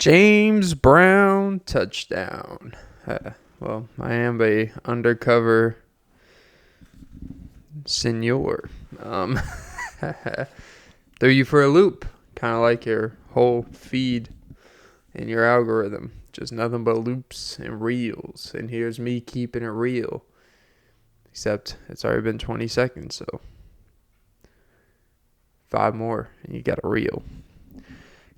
James Brown touchdown. Well, I am a undercover senor. Threw you for a loop, kind of like your whole feed in your algorithm. Just nothing but loops and reels. And here's me keeping it real. Except it's already been 20 seconds, so 5 more and you got a reel.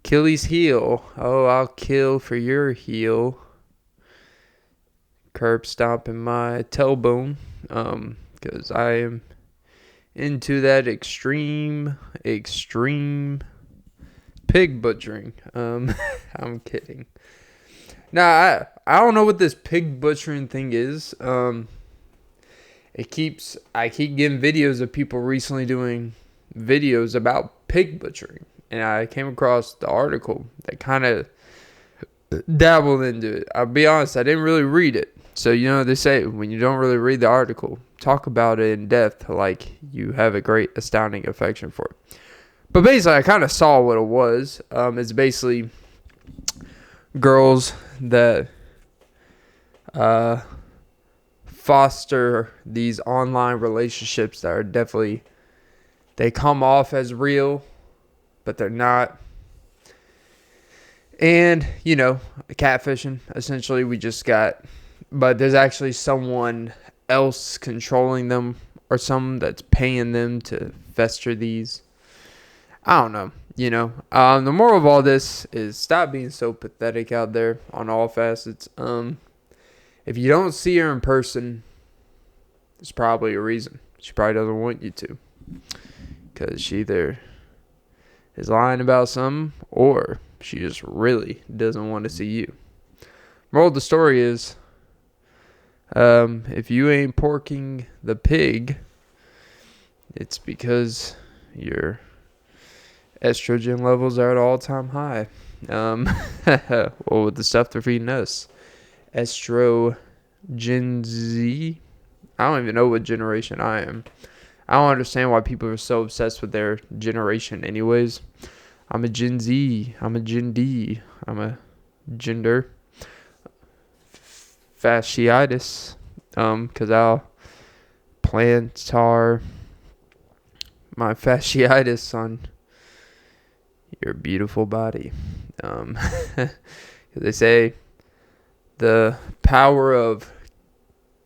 Achilles heel. Oh, I'll kill for your heel. Curb stomping my tailbone. Because I am into that extreme pig butchering. I'm kidding. Nah, I don't know what this pig butchering thing is. I keep getting videos of people recently doing videos about pig butchering. And I came across the article that kind of dabbled into it. I'll be honest, I didn't really read it. So, they say when you don't really read the article, talk about it in depth like you have a great, astounding affection for it. But basically, I kind of saw what it was. It's basically girls that foster these online relationships that are definitely, they come off as real, but they're not. And, catfishing, essentially, but there's actually someone else controlling them or someone that's paying them to fester these. I don't know, The moral of all this is stop being so pathetic out there on all facets. If you don't see her in person, there's probably a reason. She probably doesn't want you to. Because she either is lying about something or she just really doesn't want to see you. Moral of the story is, if you ain't porking the pig, it's because your estrogen levels are at all-time high. Well, with the stuff they're feeding us. Estrogen Z? I don't even know what generation I am. I don't understand why people are so obsessed with their generation anyways. I'm a Gen Z. I'm a Gen D. I'm a gender. Fasciitis. Because I'll plantar my fasciitis on your beautiful body. They say the power of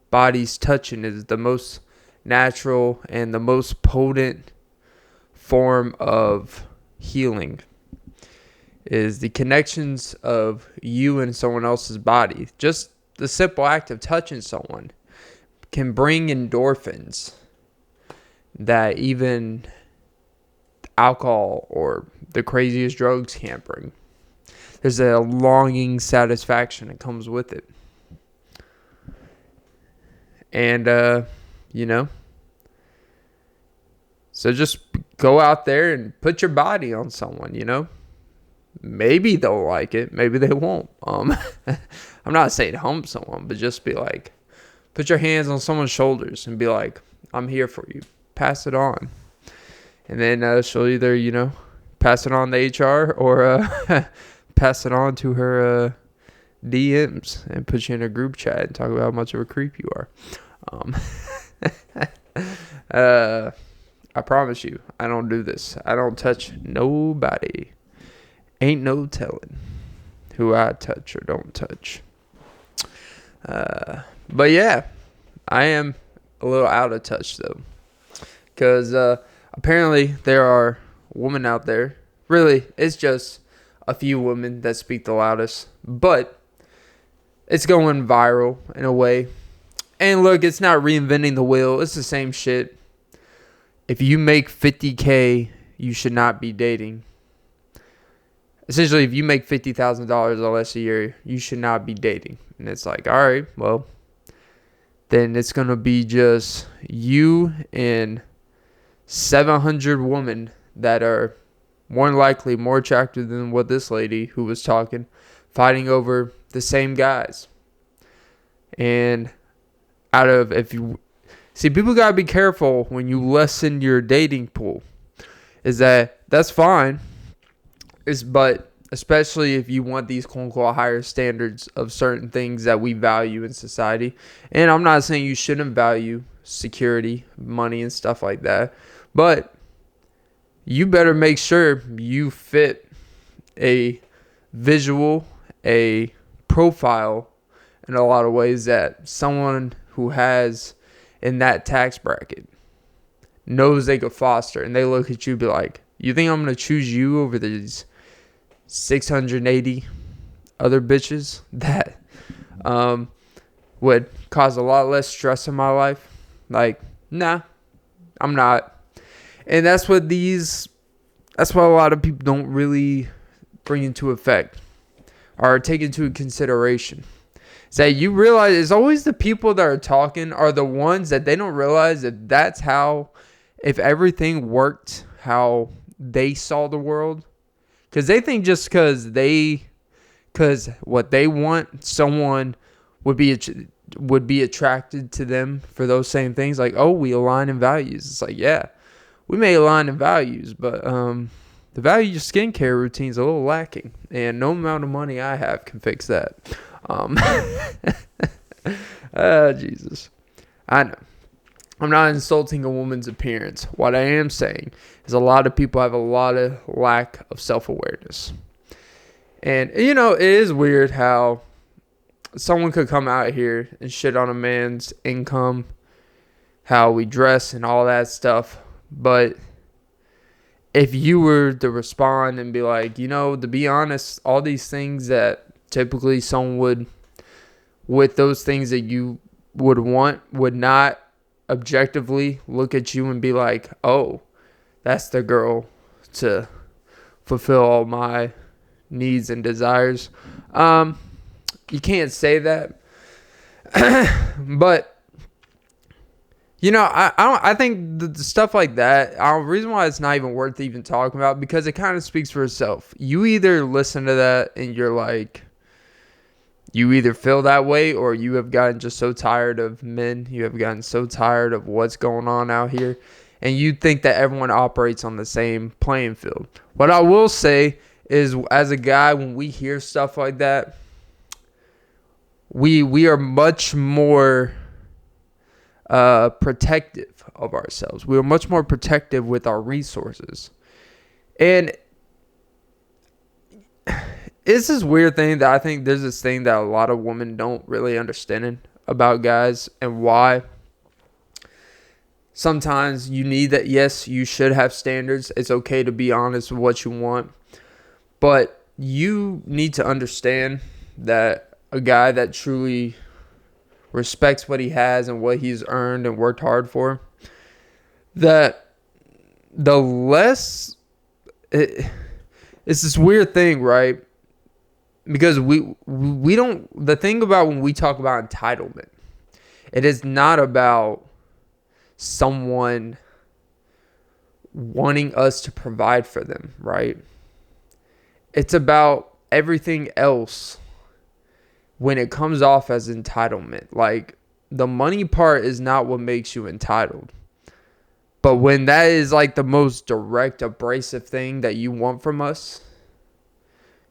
bodies touching is the most natural and the most potent form of healing, is the connections of you and someone else's body. Just the simple act of touching someone can bring endorphins that even alcohol or the craziest drugs can't bring. There's a longing satisfaction that comes with it. And, so just go out there and put your body on someone, Maybe they'll like it. Maybe they won't. I'm not saying hump someone, but just be like, put your hands on someone's shoulders and be like, I'm here for you. Pass it on. And then she'll either, pass it on to HR or pass it on to her DMs and put you in a group chat and talk about how much of a creep you are. I promise you, I don't do this. I don't touch nobody. Ain't no telling who I touch or don't touch. But yeah, I am a little out of touch though. Because apparently there are women out there. Really, it's just a few women that speak the loudest. But it's going viral in a way. And look, it's not reinventing the wheel. It's the same shit. If you make $50K, you should not be dating. Essentially, if you make $50,000 or less a year, you should not be dating. And it's like, all right, well, then it's going to be just you and 700 women that are more than likely more attractive than what this lady who was talking, fighting over the same guys. And people got to be careful when you lessen your dating pool. That's fine. But especially if you want these quote unquote higher standards of certain things that we value in society. And I'm not saying you shouldn't value security, money, and stuff like that, but you better make sure you fit a visual, a profile in a lot of ways that someone who has in that tax bracket knows they could foster, and they look at you and be like, you think I'm going to choose you over these 680 other bitches that would cause a lot less stress in my life? Like, nah, I'm not. And that's what a lot of people don't really bring into effect or take into consideration. Is that you realize it's always the people that are talking are the ones that they don't realize that that's how, if everything worked how they saw the world, because they think just because what they want, someone would be attracted to them for those same things. Like, oh, we align in values. It's like, yeah, we may align in values, but the value of your skincare routine is a little lacking, and no amount of money I have can fix that. Jesus. I know. I'm not insulting a woman's appearance. What I am saying is a lot of people have a lot of lack of self-awareness. And, it is weird how someone could come out here and shit on a man's income, how we dress and all that stuff. But if you were to respond and be like, to be honest, all these things that typically someone would, with those things that you would want, would not objectively look at you and be like, oh, that's the girl to fulfill all my needs and desires. You can't say that. But I think the stuff like that, the reason why it's not even worth even talking about, because it kind of speaks for itself. You either listen to that and you're like, you either feel that way, or you have gotten just so tired of men. You have gotten so tired of what's going on out here, and you think that everyone operates on the same playing field. What I will say is, as a guy, when we hear stuff like that, we are much more protective of ourselves. We are much more protective with our resources. And it's this weird thing that I think there's this thing that a lot of women don't really understand about guys, and why sometimes you need that. Yes, you should have standards. It's okay to be honest with what you want, but you need to understand that a guy that truly respects what he has and what he's earned and worked hard for, that the less it's this weird thing, right? Because we don't, the thing about when we talk about entitlement, it is not about someone wanting us to provide for them, right? It's about everything else when it comes off as entitlement. Like, the money part is not what makes you entitled. But when that is like the most direct, abrasive thing that you want from us,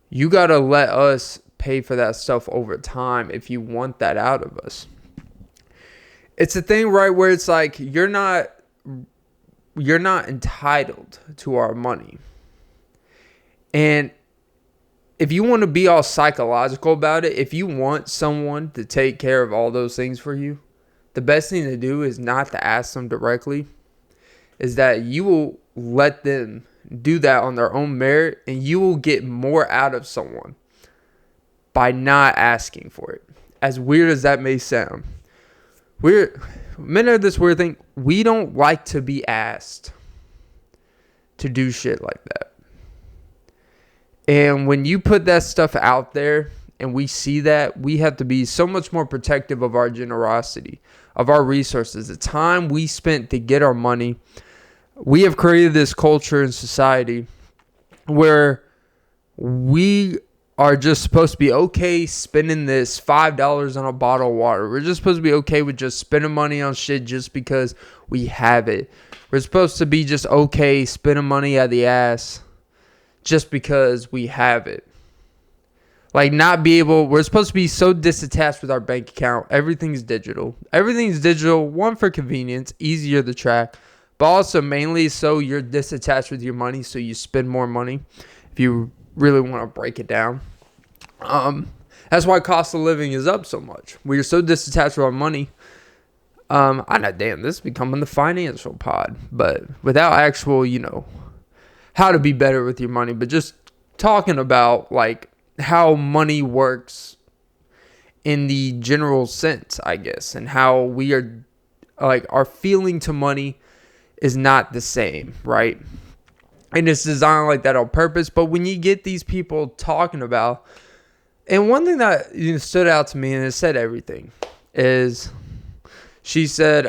you got to let us pay for that stuff over time if you want that out of us. It's a thing, right, where it's like you're not entitled to our money. And if you want to be all psychological about it, if you want someone to take care of all those things for you, the best thing to do is not to ask them directly. Is that you will let them do that on their own merit, and you will get more out of someone by not asking for it. As weird as that may sound, men are this weird thing. We don't like to be asked to do shit like that. And when you put that stuff out there and we see that, we have to be so much more protective of our generosity, of our resources, the time we spent to get our money. We have created this culture in society where we are just supposed to be okay spending this $5 on a bottle of water. We're just supposed to be okay with just spending money on shit just because we have it. We're supposed to be just okay spending money out the ass just because we have it. Like, not be able, we're supposed to be so disattached with our bank account. Everything's digital. Everything's digital. One, for convenience, easier to track, but also mainly so you're disattached with your money, so you spend more money if you really want to break it down. That's why cost of living is up so much. We are so disattached with our money. I know, damn, this is becoming the financial pod, but without actual, how to be better with your money, but just talking about, like, how money works in the general sense, I guess, and how we are, like, our feeling to money is not the same, right? And it's designed like that on purpose. But when you get these people talking about, and one thing that stood out to me, and it said everything, is she said,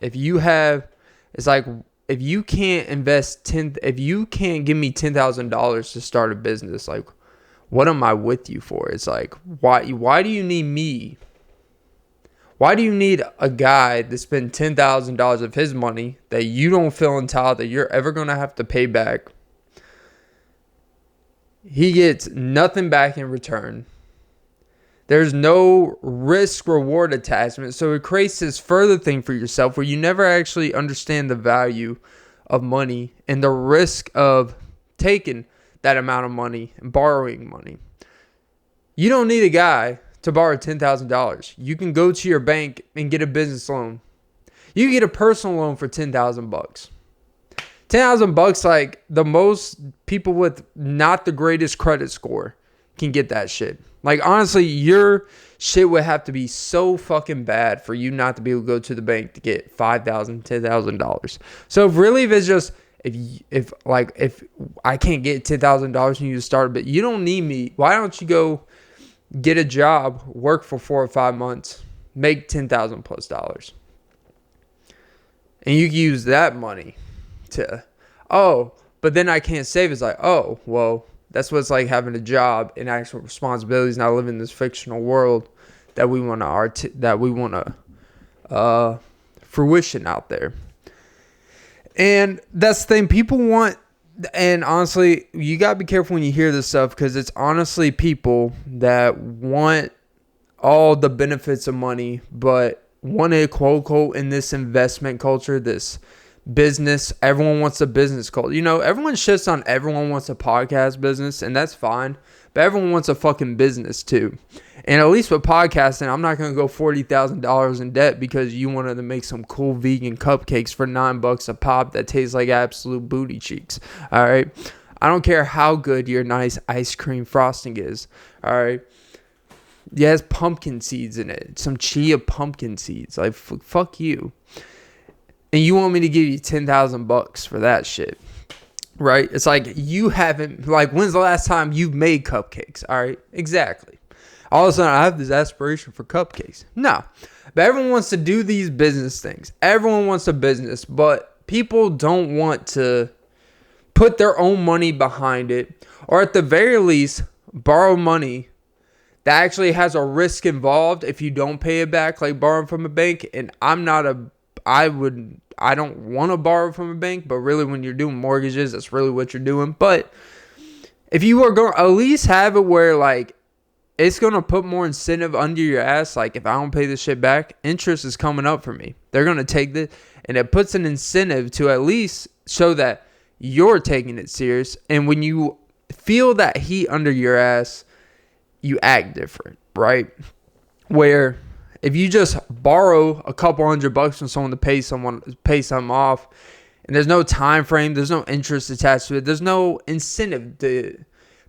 if you can't if you can't give me $10,000 to start a business, like, what am I with you for? It's like, why do you need me? Why do you need a guy to spend $10,000 of his money that you don't feel entitled that you're ever going to have to pay back? He gets nothing back in return. There's no risk reward attachment. So it creates this further thing for yourself where you never actually understand the value of money and the risk of taking that amount of money and borrowing money. You don't need a guy to borrow $10,000. You can go to your bank and get a business loan. You can get a personal loan for $10,000. $10,000, like, the most people with not the greatest credit score can get that shit. Like, honestly, your shit would have to be so fucking bad for you not to be able to go to the bank to get $5,000, $10,000. So if it's just, if I can't get $10,000 and you to start, but you don't need me, why don't you go get a job, work for 4 or 5 months, make $10,000 plus dollars, and you can use that money to, but then I can't save. It's like, well, that's what it's like having a job and actual responsibilities, not living in this fictional world that we want to fruition out there. And that's the thing people want. And honestly, you got to be careful when you hear this stuff, because it's honestly people that want all the benefits of money, but want to, quote unquote, in this investment culture, this business. Everyone wants a business culture. Everyone shits on everyone wants a podcast business, and that's fine. But everyone wants a fucking business too. And at least with podcasting, I'm not going to go $40,000 in debt because you wanted to make some cool vegan cupcakes for $9 a pop that taste like absolute booty cheeks. All right. I don't care how good your nice ice cream frosting is. All right. Yeah, it has pumpkin seeds in it. Some chia pumpkin seeds. Like, fuck you. And you want me to give you $10,000 for that shit. Right? It's like, you haven't, like, when's the last time you've made cupcakes? All right. Exactly. All of a sudden, I have this aspiration for cupcakes. No. But everyone wants to do these business things. Everyone wants a business. But people don't want to put their own money behind it. Or at the very least, borrow money that actually has a risk involved if you don't pay it back, like borrowing from a bank. And I don't want to borrow from a bank. But really, when you're doing mortgages, that's really what you're doing. But if you are going to at least have it where, like, it's going to put more incentive under your ass. Like, if I don't pay this shit back, interest is coming up for me. They're going to take this. And it puts an incentive to at least show that you're taking it serious. And when you feel that heat under your ass, you act different, right? Where if you just borrow a couple $100 from someone to pay something off, and there's no time frame, there's no interest attached to it, there's no incentive to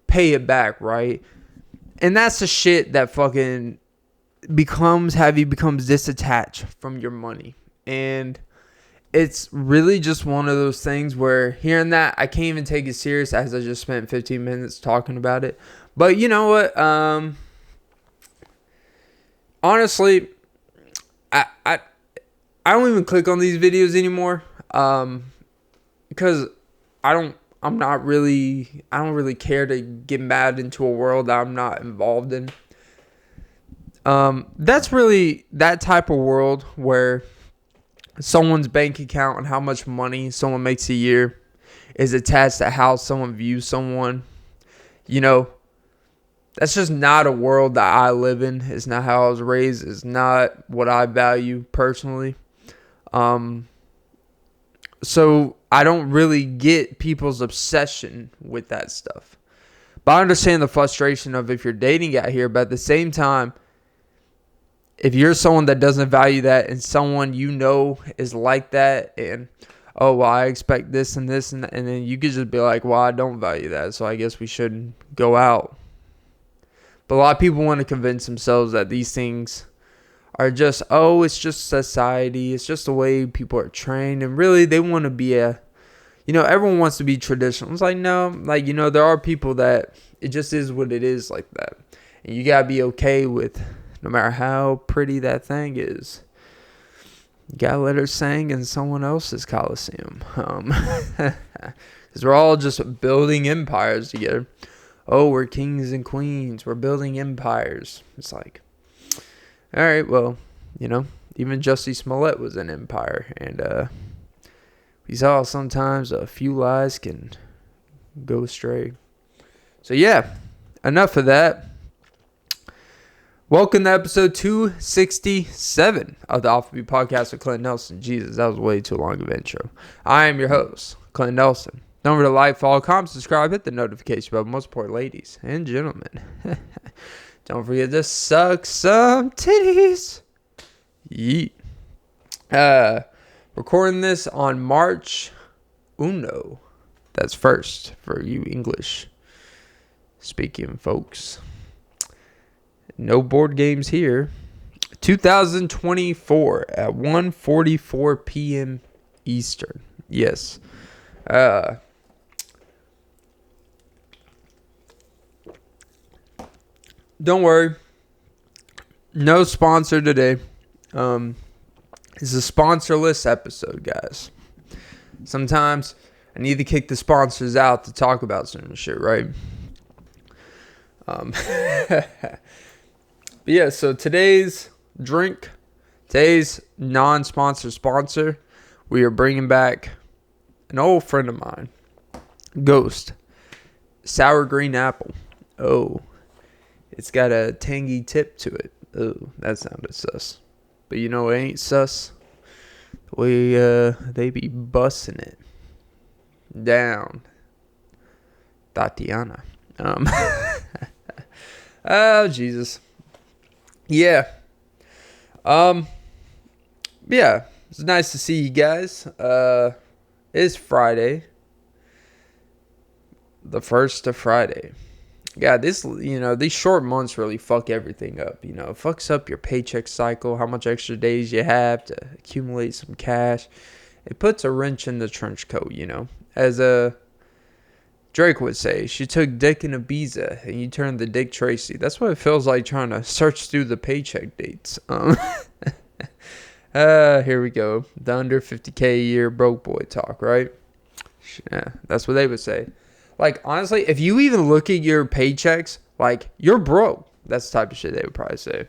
pay it back, right? And that's the shit that fucking becomes disattached from your money. And it's really just one of those things where hearing that, I can't even take it serious as I just spent 15 minutes talking about it. But you know what? Honestly, I don't even click on these videos anymore. Because I don't really care to get mad into a world that I'm not involved in. That's really that type of world where someone's bank account and how much money someone makes a year is attached to how someone views someone. You know, that's just not a world that I live in. It's not how I was raised. It's not what I value personally. So I don't really get people's obsession with that stuff. But I understand the frustration of if you're dating out here, but at the same time, if you're someone that doesn't value that and someone you know is like that and, oh, well, I expect this and this and then you could just be like, well, I don't value that, so I guess we shouldn't go out. But a lot of people want to convince themselves that these things are just, oh, it's just society. It's just the way people are trained. And really, they want to be everyone wants to be traditional. It's like, no, like, there are people that it just is what it is like that. And you got to be okay with no matter how pretty that thing is. You got to let her sing in someone else's coliseum. Because we're all just building empires together. Oh, we're kings and queens. We're building empires. It's like, all right, well, even Jussie Smollett was an empire. And we saw sometimes a few lies can go astray. So, yeah, enough of that. Welcome to episode 267 of the Offbeat Podcast with Clint Nelson. Jesus, that was way too long of an intro. I am your host, Clint Nelson. Don't forget to like, follow, comment, subscribe, hit the notification bell. Most important, ladies and gentlemen. Don't forget to suck some titties. Yeet. Recording this on March uno. That's first for you English speaking folks. No board games here. 2024 at 1:44 p.m. Eastern. Yes. Don't worry. No sponsor today. It's a sponsorless episode, guys. Sometimes I need to kick the sponsors out to talk about certain shit, right? But yeah, so today's non-sponsor sponsor, we are bringing back an old friend of mine, Ghost, sour green apple. Oh, it's got a tangy tip to it. Oh, that sounded sus. But it ain't sus. The way they be busting it down. Tatiana. Oh, Jesus. Yeah. Yeah. It's nice to see you guys. It's Friday. The first of Friday. Yeah, these short months really fuck everything up. It fucks up your paycheck cycle, how much extra days you have to accumulate some cash. It puts a wrench in the trench coat, As Drake would say, she took Dick and Ibiza and you turned the Dick Tracy. That's what it feels like trying to search through the paycheck dates. Here we go. The under 50K a year broke boy talk, right? Yeah, that's what they would say. Like, honestly, if you even look at your paychecks, like, you're broke. That's the type of shit they would probably say.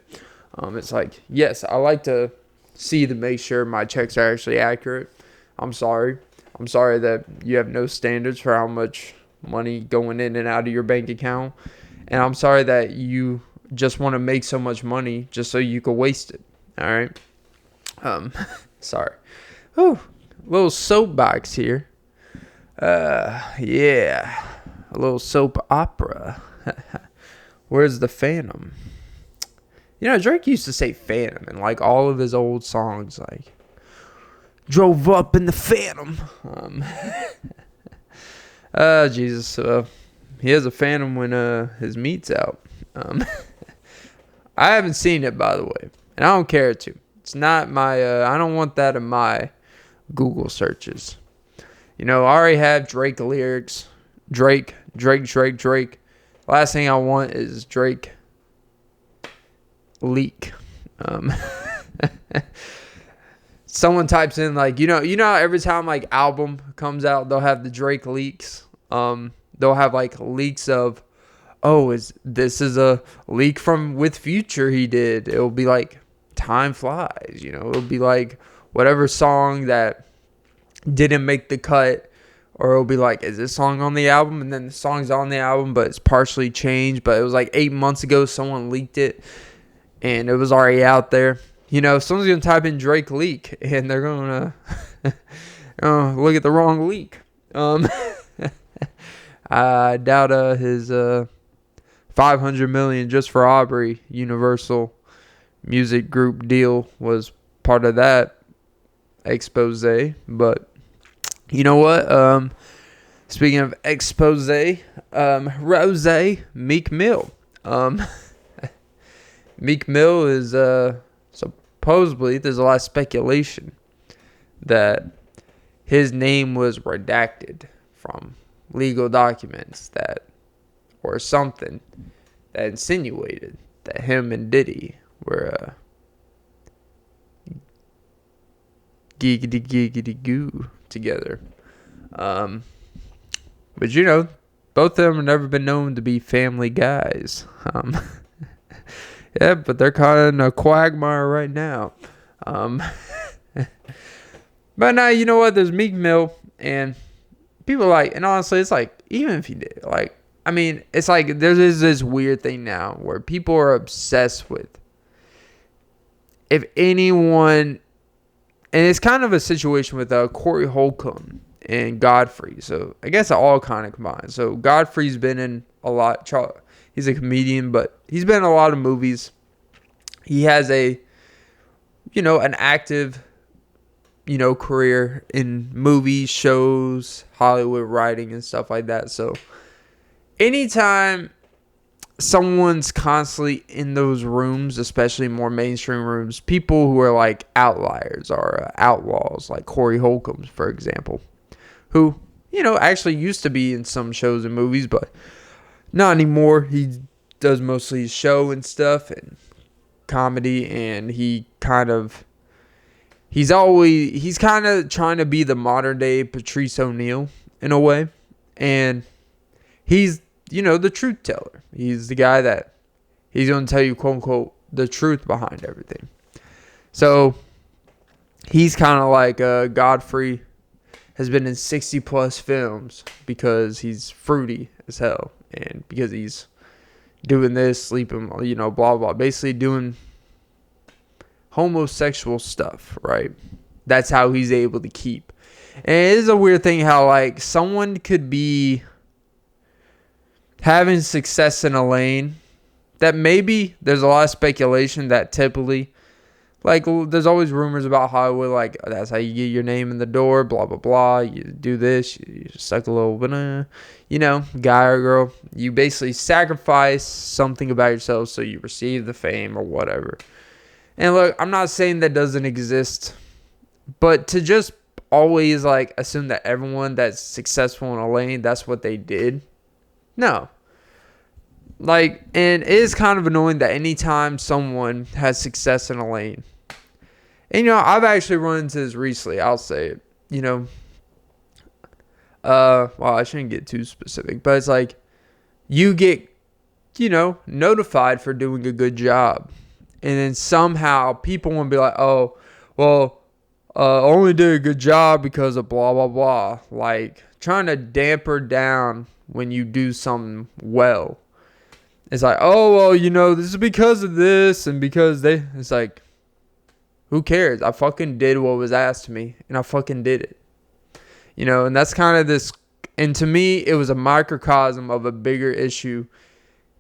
It's like, yes, I like to see to make sure my checks are actually accurate. I'm sorry. I'm sorry that you have no standards for how much money going in and out of your bank account. And I'm sorry that you just want to make so much money just so you could waste it. All right? Sorry. Whew. Little soapbox here. Yeah. A little soap opera. Where's the Phantom? Drake used to say Phantom in like all of his old songs, like drove up in the Phantom. Jesus. He has a Phantom when his meat's out. I haven't seen it, by the way, and I don't care to. It's not my. I don't want that in my Google searches. I already have Drake lyrics. Drake. Last thing I want is Drake leak. Someone types in like, how every time like album comes out, they'll have the Drake leaks. They'll have like leaks of, this is a leak from with Future he did. It'll be like Time Flies, it'll be like whatever song that didn't make the cut or it'll be like, is this song on the album? And then the song's on the album, but it's partially changed. But it was like 8 months ago, someone leaked it, and it was already out there. Someone's going to type in Drake leak, and they're going to look at the wrong leak. I doubt his $500 million just for Aubrey Universal Music Group deal was part of that expose. But you know what? Speaking of expose, Rose, Meek Mill. Meek Mill is supposedly, there's a lot of speculation that his name was redacted from legal documents or something that insinuated that him and Diddy were giggity goo together. But both of them have never been known to be family guys. Yeah, but they're kind of in a quagmire right now. But now, you know what? There's Meek Mill, and people and honestly, it's like, even if he did, it's like there's this weird thing now where people are obsessed with if anyone, and it's kind of a situation with Corey Holcomb and Godfrey. So I guess it all kind of combines. So Godfrey's been in a lot. He's a comedian, but he's been in a lot of movies. He has an active, career in movies, shows, Hollywood writing, and stuff like that. So anytime someone's constantly in those rooms, especially more mainstream rooms, people who are like outliers or outlaws, like Corey Holcomb, for example, who, actually used to be in some shows and movies, but not anymore. He does mostly show and stuff and comedy, and he's kind of trying to be the modern day Patrice O'Neal in a way. And he's, the truth teller. He's the guy that he's going to tell you, quote unquote, the truth behind everything. So he's kind of like Godfrey has been in 60 plus films because he's fruity as hell. And because he's doing this, sleeping, blah, blah, basically doing homosexual stuff, right? That's how he's able to keep. And it is a weird thing how, someone could be having success in a lane that maybe there's a lot of speculation that typically, there's always rumors about Hollywood, that's how you get your name in the door, blah, blah, blah. You do this, you suck a little banana, guy or girl. You basically sacrifice something about yourself so you receive the fame or whatever. And look, I'm not saying that doesn't exist, but to just always, assume that everyone that's successful in a lane, that's what they did. No. And it is kind of annoying that anytime someone has success in a lane, and, I've actually run into this recently, I'll say it, well, I shouldn't get too specific, but it's you get, notified for doing a good job. And then somehow people want to be like, oh, well, only did a good job because of blah, blah, blah. Trying to damper down when you do something well. It's like, oh, well, this is because of this and because they. It's like, who cares? I fucking did what was asked of me, and I fucking did it. And that's kind of this. And to me, it was a microcosm of a bigger issue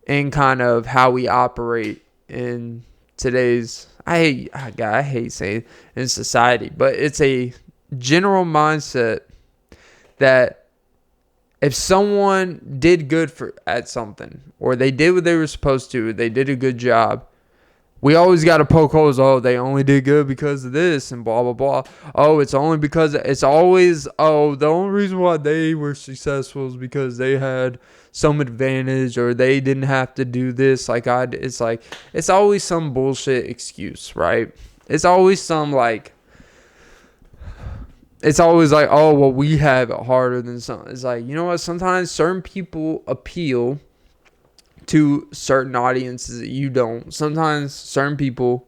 in kind of how we operate in today's, I hate saying in society, but it's a general mindset that if someone did good at something, or they did what they were supposed to, they did a good job, we always got to poke holes. Oh, they only did good because of this and blah, blah, blah. Oh, it's only because it's always, the only reason why they were successful is because they had some advantage or they didn't have to do this like I did. It's always some bullshit excuse, right? It's always it's always oh, well, we have it harder than some. It's you know what? Sometimes certain people appeal to certain audiences that you don't. Sometimes certain people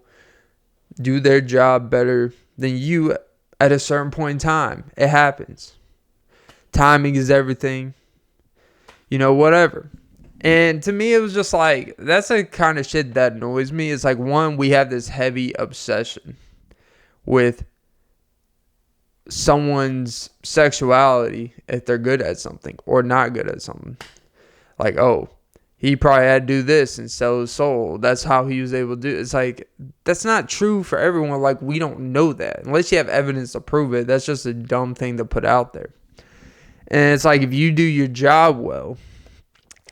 do their job better than you at a certain point in time. It happens. timing is everything, whatever. And to me, it was just like, that's the kind of shit that annoys me. It's like, one, we have this heavy obsession with someone's sexuality if they're good at something or not good at something. Like, oh, he probably had to do this and sell his soul. That's how he was able to do it. It's like, that's not true for everyone. Like, we don't know that. Unless you have evidence to prove it, that's just a dumb thing to put out there. And it's like, if you do your job well,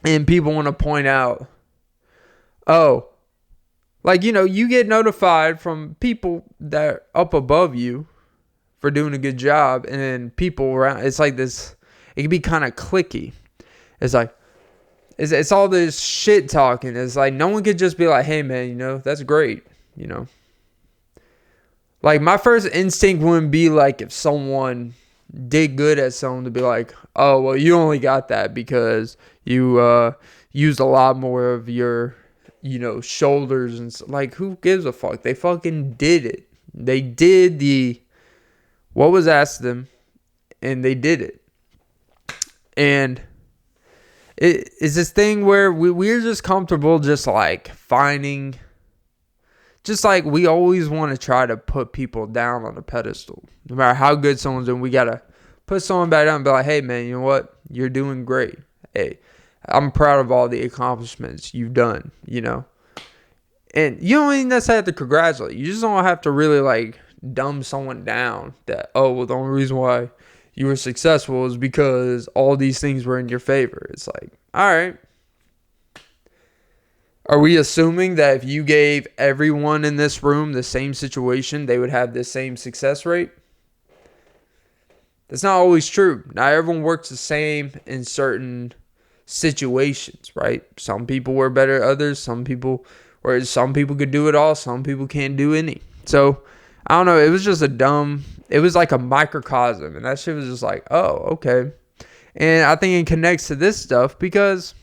and people want to point out, oh, like, you get notified from people that are up above you for doing a good job, and then people around, it's like this, it can be kind of cliquey. It's like, it's all this shit talking. It's like, no one could just be like, hey man, that's great, Like, my first instinct wouldn't be like, if someone did good at something, to be like, oh, well, you only got that because you used a lot more of your, shoulders, and like, who gives a fuck? They fucking did it. They did what was asked of them, and they did it. And it is this thing where we're just comfortable just like finding, just like we always want to try to put people down on a pedestal. No matter how good someone's doing, we got to put someone back down and be like, hey man, you know what? You're doing great. Hey, I'm proud of all the accomplishments you've done, And you don't even necessarily have to congratulate. You just don't have to really like dumb someone down that, oh, well, the only reason why you were successful is because all these things were in your favor. It's like, all right. Are we assuming that if you gave everyone in this room the same situation, they would have the same success rate? That's not always true. Not everyone works the same in certain situations, right? Some people were better than others. Some people could do it all. Some people can't do any. So, I don't know. It was just it was like a microcosm. And that shit was just like, oh, okay. And I think it connects to this stuff because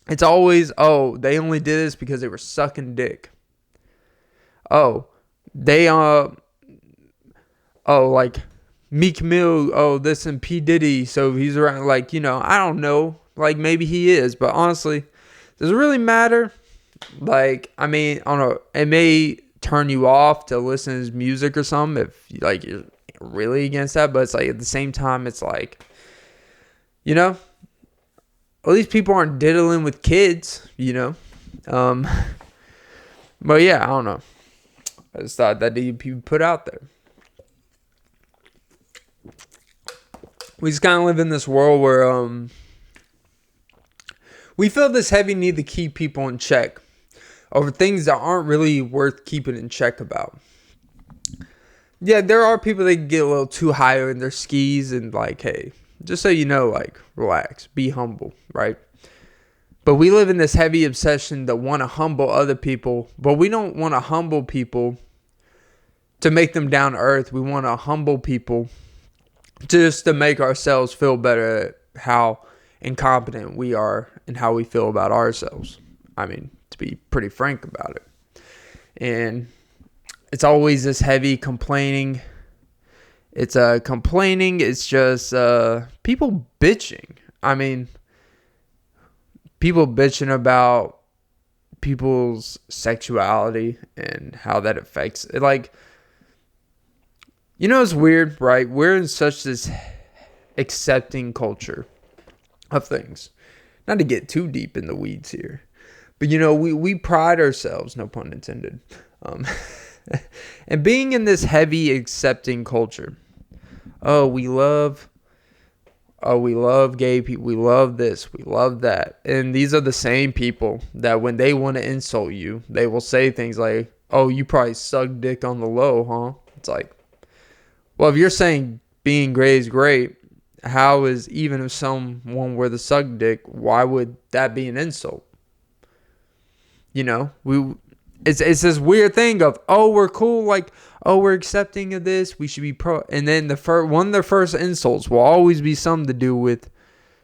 it's always, oh, they only did this because they were sucking dick. Oh, like Meek Mill, this and P. Diddy, so he's around, like, I don't know. Like, maybe he is, but honestly, does it really matter? Like, I mean, I don't know. It may turn you off to listen to his music or something if, like, you're really against that, but it's like, at the same time, it's like, at least people aren't diddling with kids, But yeah, I don't know. I just thought that needed to be put out there. We just kind of live in this world where we feel this heavy need to keep people in check over things that aren't really worth keeping in check about. Yeah, there are people that get a little too high in their skis and like, hey, just so you know, like, relax, be humble, right? But we live in this heavy obsession that want to humble other people, but we don't want to humble people to make them down to earth. We want to humble people just to make ourselves feel better at how incompetent we are and how we feel about ourselves. I mean, to be pretty frank about it. And it's always this heavy complaining. It's complaining. It's just people bitching. I mean, people bitching about people's sexuality and how that affects it. Like, it's weird, right? We're in such this accepting culture of things. Not to get too deep in the weeds here. But, we pride ourselves, no pun intended, and being in this heavy accepting culture. We love gay people. We love this. We love that. And these are the same people that when they want to insult you, they will say things like, oh, you probably suck dick on the low, huh? It's like, well, if you're saying being gay is great, how is, even if someone were to suck dick, why would that be an insult? It's this weird thing of, oh, we're cool, like, oh, we're accepting of this, we should be pro. And then one of their first insults will always be something to do with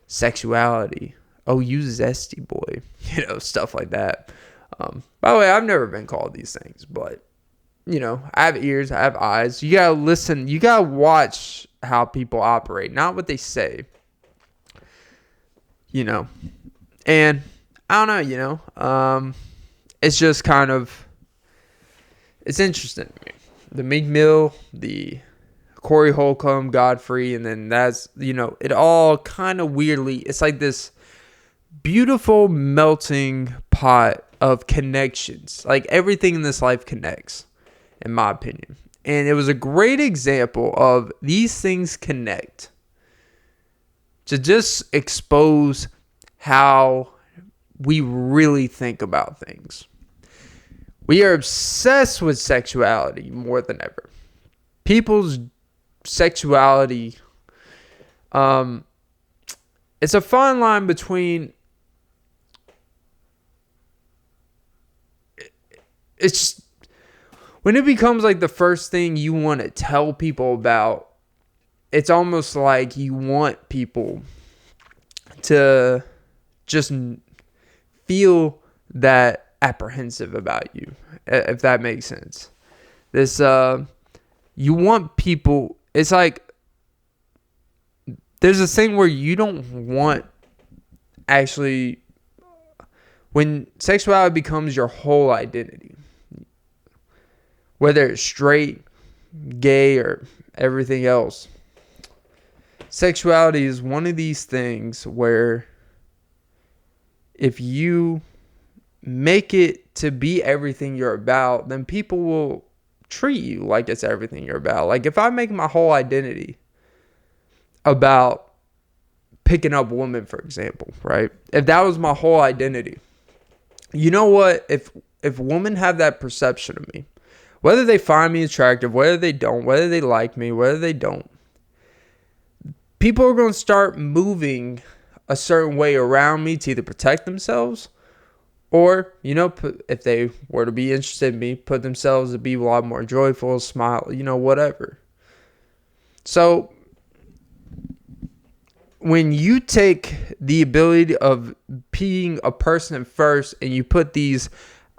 sexuality. Oh, you zesty boy, stuff like that. By the way, I've never been called these things, but I have ears, I have eyes. You gotta listen. You gotta watch how people operate, not what they say. you know. And I don't know, it's just kind of, it's interesting to me. The Meek Mill, the Corey Holcomb, Godfrey, and then that's, it all kind of weirdly, it's like this beautiful melting pot of connections. Like everything in this life connects, in my opinion. And it was a great example of these things connect to just expose how we really think about things. We are obsessed with sexuality more than ever. People's sexuality, it's a fine line between, it's just, when it becomes like the first thing you want to tell people about, it's almost like you want people to just feel that apprehensive about you, if that makes sense. This, you want people, it's like, there's this thing where you don't want, actually, when sexuality becomes your whole identity, whether it's straight, gay, or everything else, sexuality is one of these things where if you make it to be everything you're about, then people will treat you like it's everything you're about. Like if I make my whole identity about picking up women, for example, right? If that was my whole identity, you know what? If women have that perception of me, whether they find me attractive, whether they don't, whether they like me, whether they don't, people are going to start moving a certain way around me to either protect themselves or, if they were to be interested in me, put themselves to be a lot more joyful, smile, whatever. So when you take the ability of being a person first and you put these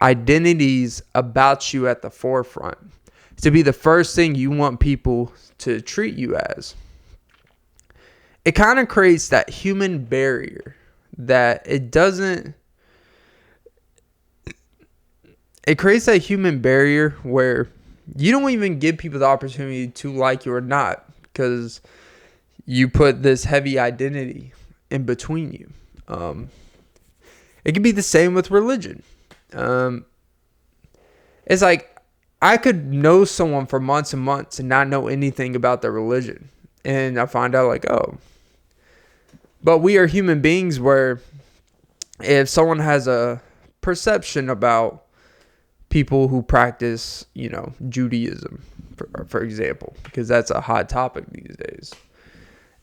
identities about you at the forefront to be the first thing you want people to treat you as, it kind of creates that human barrier that it creates that human barrier where you don't even give people the opportunity to like you or not because you put this heavy identity in between you. It could be the same with religion. It's like I could know someone for months and months and not know anything about their religion. And I find out like, oh. But we are human beings where if someone has a perception about people who practice, Judaism, for example, because that's a hot topic these days.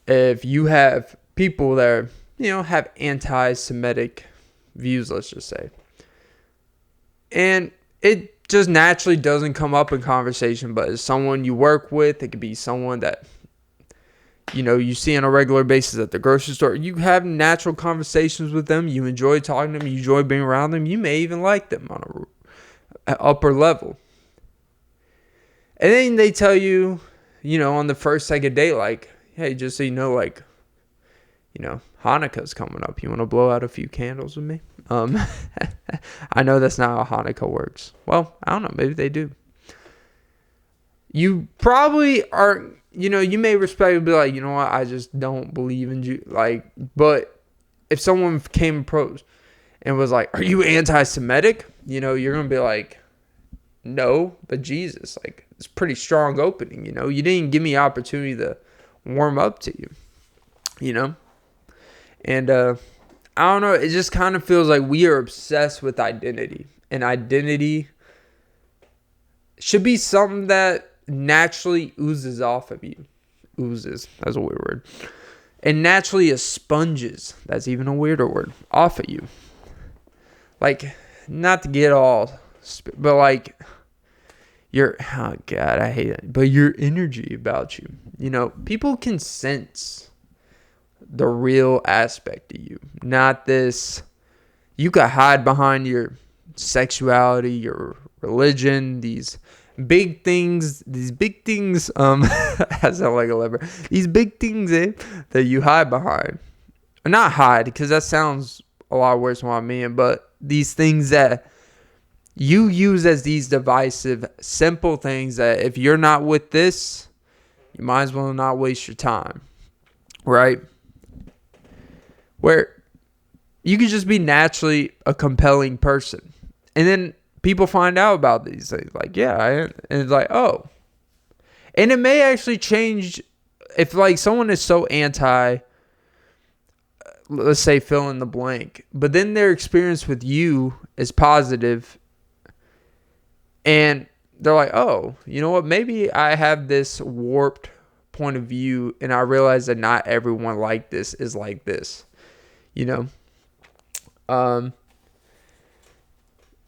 If you have people that, have anti-Semitic views, let's just say, and it just naturally doesn't come up in conversation, but it's someone you work with, it could be someone that, you see on a regular basis at the grocery store, you have natural conversations with them, you enjoy talking to them, you enjoy being around them, you may even like them on an upper level. And then they tell you, on the first, second date, like, hey, just so you know, like, Hanukkah's coming up. You want to blow out a few candles with me? I know that's not how Hanukkah works. Well, I don't know. Maybe they do. You probably are, you may respectfully be like, you know what? I just don't believe in you. Like, but if someone came approached and was like, are you anti-Semitic? You're going to be like, no, but Jesus, like, it's a pretty strong opening, You didn't give me an opportunity to warm up to you, And I don't know, it just kind of feels like we are obsessed with identity. And identity should be something that naturally oozes off of you. Oozes, that's a weird word. And naturally sponges, that's even a weirder word, off of you. Like, not to get all, but like, oh God, I hate it. But your energy about you. People can sense the real aspect of you. Not this, you could hide behind your sexuality, your religion, these big things, I sound like a leper. These big things, that you hide behind. not hide, because that sounds a lot worse than what I mean, but these things that you use as these divisive, simple things that if you're not with this, you might as well not waste your time, right? Where you could just be naturally a compelling person. And then people find out about these things. Like, and it's like, oh. And it may actually change if, like, someone is so anti, let's say, fill in the blank, but then their experience with you is positive, and they're like, oh, you know what? Maybe I have this warped point of view, and I realize that not everyone like this is like this, you know?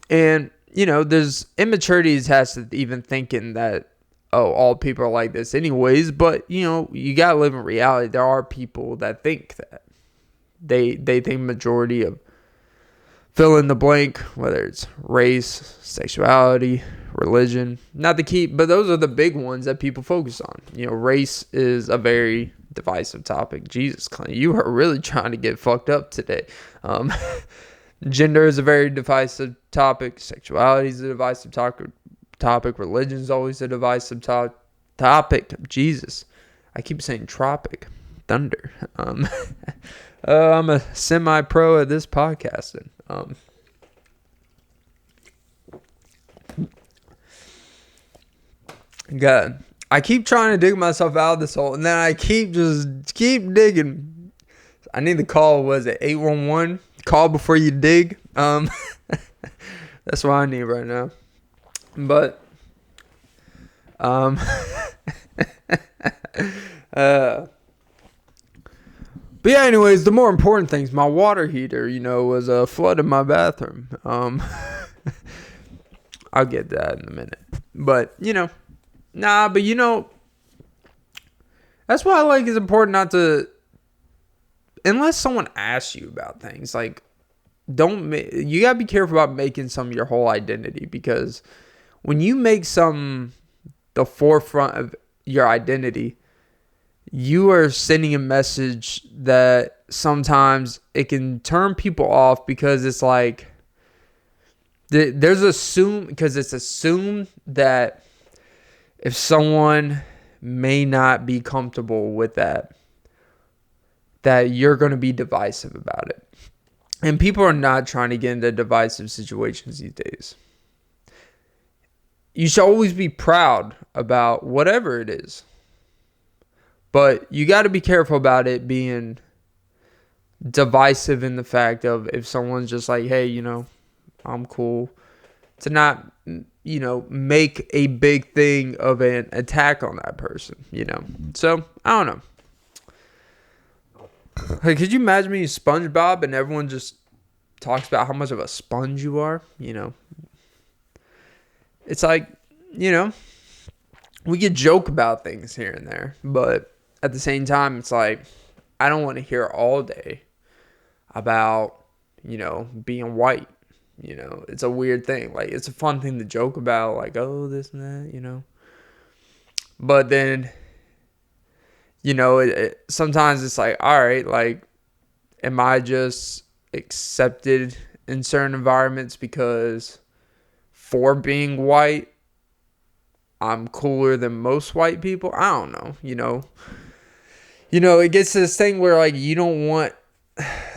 And, you know, there's immaturity attached to even thinking that, oh, all people are like this anyways. But, you know, you got to live in reality. There are people that think that. They think majority of fill in the blank, whether it's race, sexuality, religion. Not the key, but those are the big ones that people focus on. You know, race is a very divisive topic. Jesus, Clint, you are really trying to get fucked up today. Gender is a very divisive topic. Sexuality is a divisive topic. Religion is always a divisive topic. Jesus, I keep saying tropic. Thunder. I'm a semi-pro at this podcasting. God, I keep trying to dig myself out of this hole, and then I keep digging. I need to call. Was it 811? Call before you dig. That's what I need right now. But but yeah, anyways, the more important things, my water heater, you know, was flooded my bathroom. I'll get to that in a minute. But, you know, that's why I like it's important not to, unless someone asks you about things, like, you gotta be careful about making some your whole identity, because when you make some the forefront of your identity, you are sending a message that sometimes it can turn people off, because it's like because it's assumed that if someone may not be comfortable with that you're going to be divisive about it. And people are not trying to get into divisive situations these days. You should always be proud about whatever it is. But you got to be careful about it being divisive in the fact of if someone's just like, hey, you know, I'm cool, to not, you know, make a big thing of an attack on that person, you know. So, I don't know. Like, could you imagine me SpongeBob and everyone just talks about how much of a sponge you are, you know? It's like, you know, we could joke about things here and there, but at the same time, it's like, I don't want to hear all day about, you know, being white. You know, it's a weird thing. Like, it's a fun thing to joke about, like, oh, this and that, you know. But then, you know, sometimes it's like, all right, like, am I just accepted in certain environments because for being white, I'm cooler than most white people? I don't know, you know. You know, it gets to this thing where, like, you don't want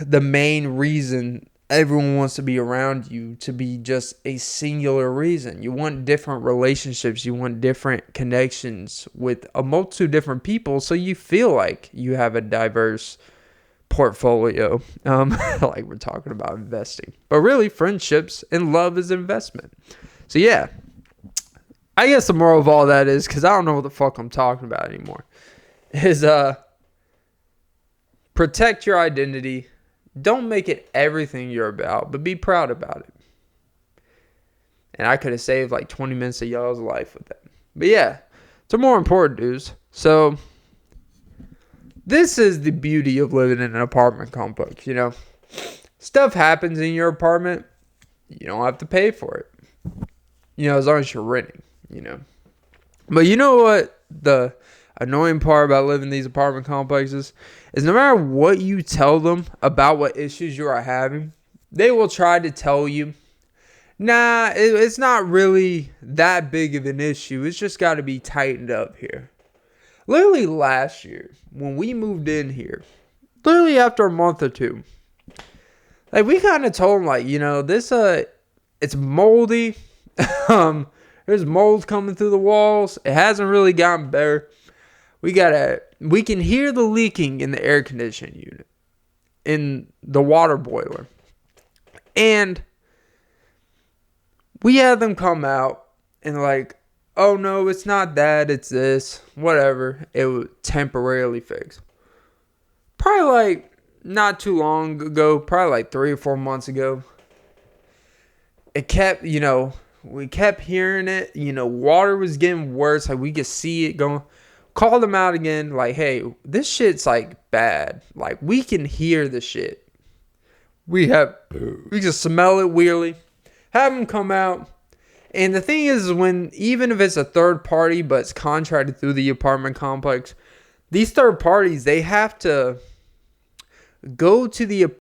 the main reason everyone wants to be around you to be just a singular reason. You want different relationships. You want different connections with a multitude of different people, so you feel like you have a diverse portfolio. Like we're talking about investing. But really, friendships and love is investment. So yeah, I guess the moral of all that is, because I don't know what the fuck I'm talking about anymore, is protect your identity. Don't make it everything you're about, but be proud about it. And I could have saved like 20 minutes of y'all's life with that. But yeah, it's more important news. So this is the beauty of living in an apartment complex, you know. Stuff happens in your apartment. You don't have to pay for it. You know, as long as you're renting, you know. But you know what? annoying part about living in these apartment complexes is no matter what you tell them about what issues you are having, they will try to tell you, nah, it's not really that big of an issue. It's just got to be tightened up here. Literally last year, when we moved in here, literally after a month or two, like we kind of told them, like, this, it's moldy. There's mold coming through the walls. It hasn't really gotten better. We can hear the leaking in the air conditioning unit, in the water boiler. And we had them come out and like, oh no, it's not that, it's this, whatever. It would temporarily fix. Probably like not too long ago, probably like 3 or 4 months ago, it kept, we kept hearing it. Water was getting worse. Like we could see it going. Called them out again. Like, hey, this shit's like bad. Like we can hear the shit. We can smell it weirdly. Have them come out. And the thing is, even if it's a third party, but it's contracted through the apartment complex, these third parties, they have to go to the